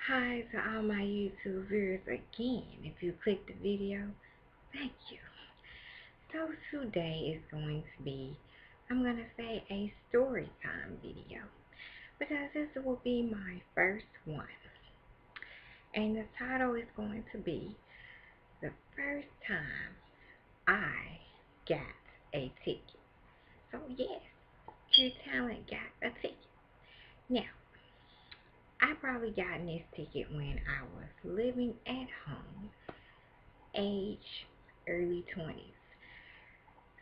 Hi to all my YouTube viewers again. If you clicked the video, thank you. So today is going to be, I'm going to say a story time video because this will be my first one. And the title is going to be The First Time I Got a Ticket. So yes, True Talent got a ticket. Now, I probably got this ticket when I was living at home, age early 20s.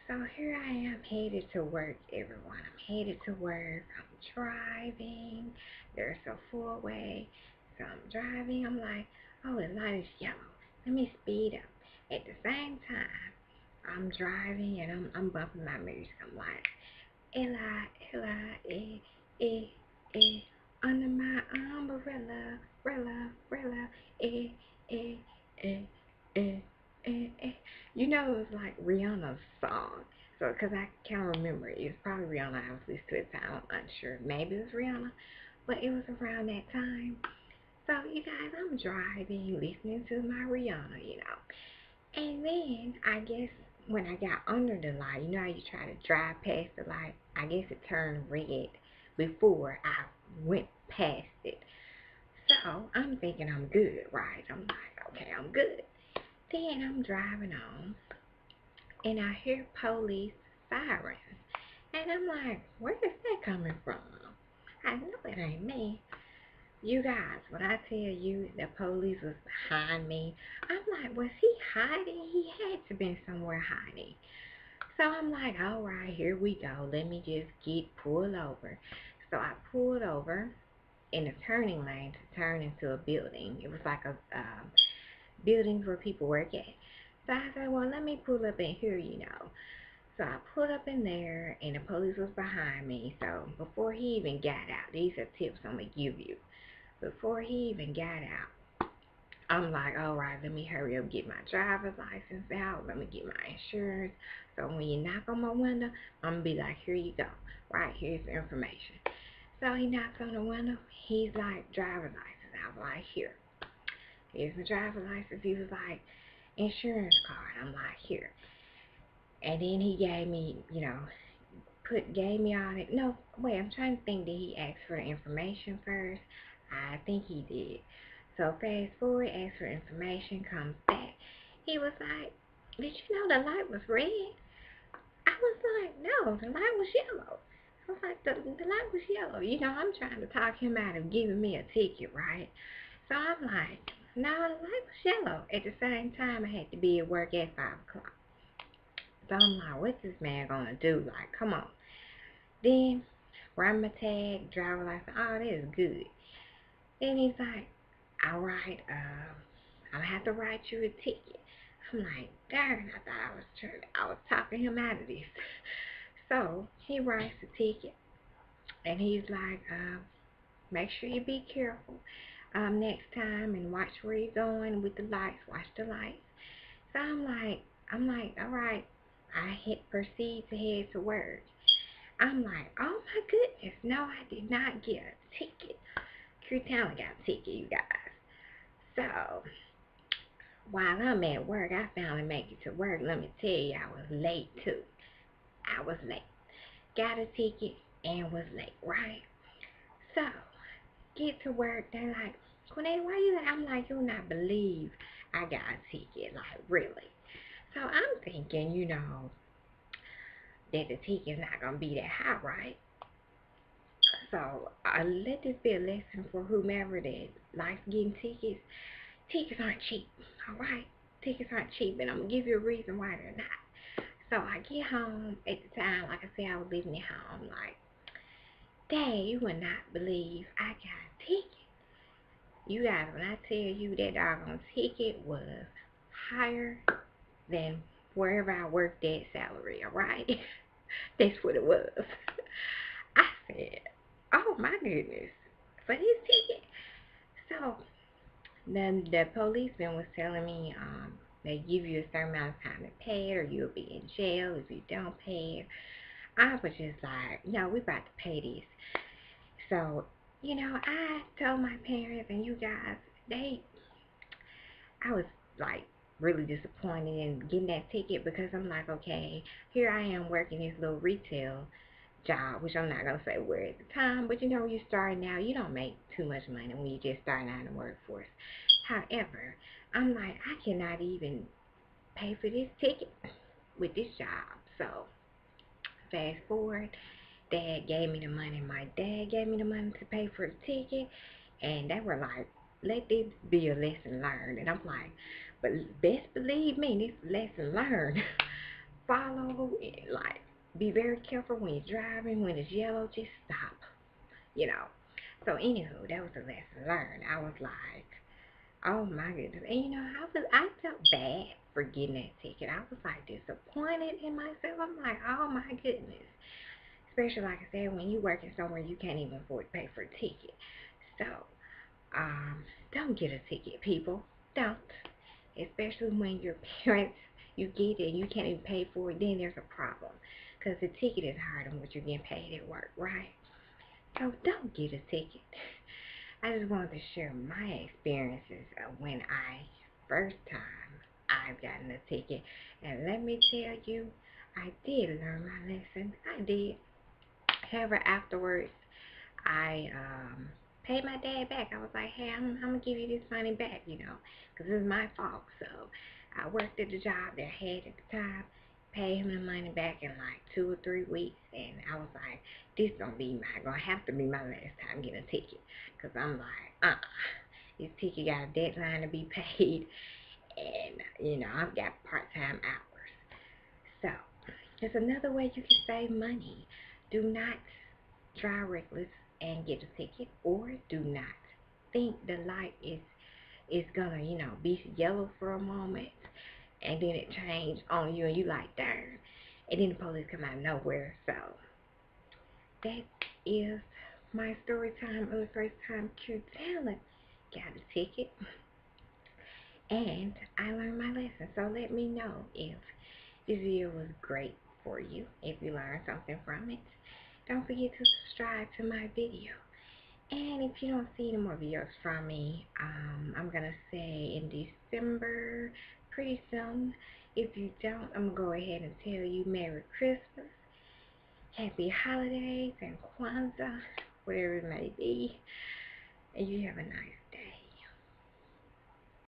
So here I am headed to work, everyone. I'm headed to work. I'm driving. There's a four-way. So I'm driving. I'm like, oh, the light is yellow. Let me speed up. At the same time, I'm driving and I'm bumping my music. I'm like, Ella, Ella, eh, eh, under my umbrella, umbrella, eh, eh, eh, eh, eh. You know, it was like Rihanna's song. So, because I can't remember. It was probably Rihanna I was listening to at the time. I'm unsure. Maybe it was Rihanna. But it was around that time. So, you guys, I'm driving, listening to my Rihanna. And then, I guess, when I got under the light, you know how you try to drive past the light? I guess it turned red before I went past it. So, I'm thinking I'm good, right? I'm like, okay, I'm good. Then I'm driving on, and I hear police sirens. And I'm like, where is that coming from? I know it ain't me. You guys, when I tell you the police was behind me, I'm like, was he hiding? He had to been somewhere hiding. So I'm like, all right, here we go. Let me just pull over. So I pulled over in a turning lane to turn into a building. It was like a building where people work at. So I said, well, let me pull up in here. So I pulled up in there, and the police was behind me. So before he even got out, these are tips I'm going to give you. Before he even got out, I'm like, all right, let me hurry up, get my driver's license out. Let me get my insurance. So when you knock on my window, I'm going to be like, here you go. Right, here's the information. So he knocks on the window. He's like, driver's license. I was like, here's my driver's license. He was like, insurance card. I'm like, here. And then he gave me, gave me all that. No, wait, I'm trying to think. Did he ask for the information first? I think he did. So fast forward, asked for information, comes back. He was like, did you know the light was red? I was like, no, the light was yellow. I was like, the light was yellow. I'm trying to talk him out of giving me a ticket, right? So I'm like, no, the light was yellow. At the same time, I had to be at work at 5 o'clock. So I'm like, what's this man gonna do? Like, come on. Then, run my tag, driver license, all that is good. Then he's like, all right, I'm gonna have to write you a ticket. I'm like, darn, I thought I was talking him out of this. So he writes the ticket, and he's like, make sure you be careful next time and watch where you're going with the lights. Watch the lights. So I'm like, all right. I hit proceed to head to work. I'm like, oh my goodness, no, I did not get a ticket. True Talent got a ticket, you guys. So while I'm at work, I finally make it to work. Let me tell you, I was late too. I was late. Got a ticket and was late, right? So get to work. They're like, Quinette, why you late? I'm like, you'll not believe I got a ticket. Like, really? So I'm thinking, that the ticket's not gonna be that high, right? So I let this be a lesson for whomever that likes getting tickets. Tickets aren't cheap, all right? Tickets aren't cheap, and I'm gonna give you a reason why they're not. So I get home at the time, like I said, I was leaving at home. Like, Dad, you would not believe I got a ticket. You guys, when I tell you that doggone ticket was higher than wherever I worked at salary, all right? That's what it was. I said, oh my goodness, for this ticket. So then the policeman was telling me they give you a certain amount of time to pay it or you'll be in jail if you don't pay it. I was just like, no, we about to pay this. So, I told my parents and you guys, I was like really disappointed in getting that ticket because I'm like, okay, here I am working this little retail job, which I'm not gonna say where at the time, but when you're starting out, you don't make too much money when you're just starting out in the workforce. However, I'm like, I cannot even pay for this ticket with this job. So fast forward, Dad gave me the money. My dad gave me the money to pay for the ticket, and they were like, "Let this be a lesson learned." And I'm like, "But best believe me, this lesson learned. Follow it, like, be very careful when you're driving. When it's yellow, just stop." You know. So anywho, that was a lesson learned. I was like, oh my goodness. And I felt bad for getting that ticket. I was like disappointed in myself. I'm like, oh my goodness. Especially like I said, when you working somewhere you can't even afford to pay for a ticket. So, don't get a ticket, people. Don't. Especially when your parents, you get it and you can't even pay for it, then there's a problem. Because the ticket is higher than what you're getting paid at work, right? So don't get a ticket. I just wanted to share my experiences of when first time I've gotten a ticket. And let me tell you, I did learn my lesson. I did. However, afterwards, I paid my dad back. I was like, hey, I'm going to give you this money back, because it's my fault. So I worked at the job that I had at the time, paid him the money back in like 2 or 3 weeks. And I was like, this going to have to be my last time getting a ticket. Because I'm like, this ticket got a deadline to be paid. And, I've got part-time hours. So there's another way you can save money. Do not drive reckless and get a ticket, or do not think the light is gonna, be yellow for a moment and then it change on you and you like, darn, and then the police come out of nowhere. So that is my story time of the first time Q Talent got a ticket and I learned my lesson. So let me know if this video was great for you, if you learned something from it. Don't forget to subscribe to my video. And if you don't see any more videos from me, I'm going to say in December, pretty soon. If you don't, I'm going to go ahead and tell you Merry Christmas, Happy Holidays, and Kwanzaa, whatever it may be. And you have a nice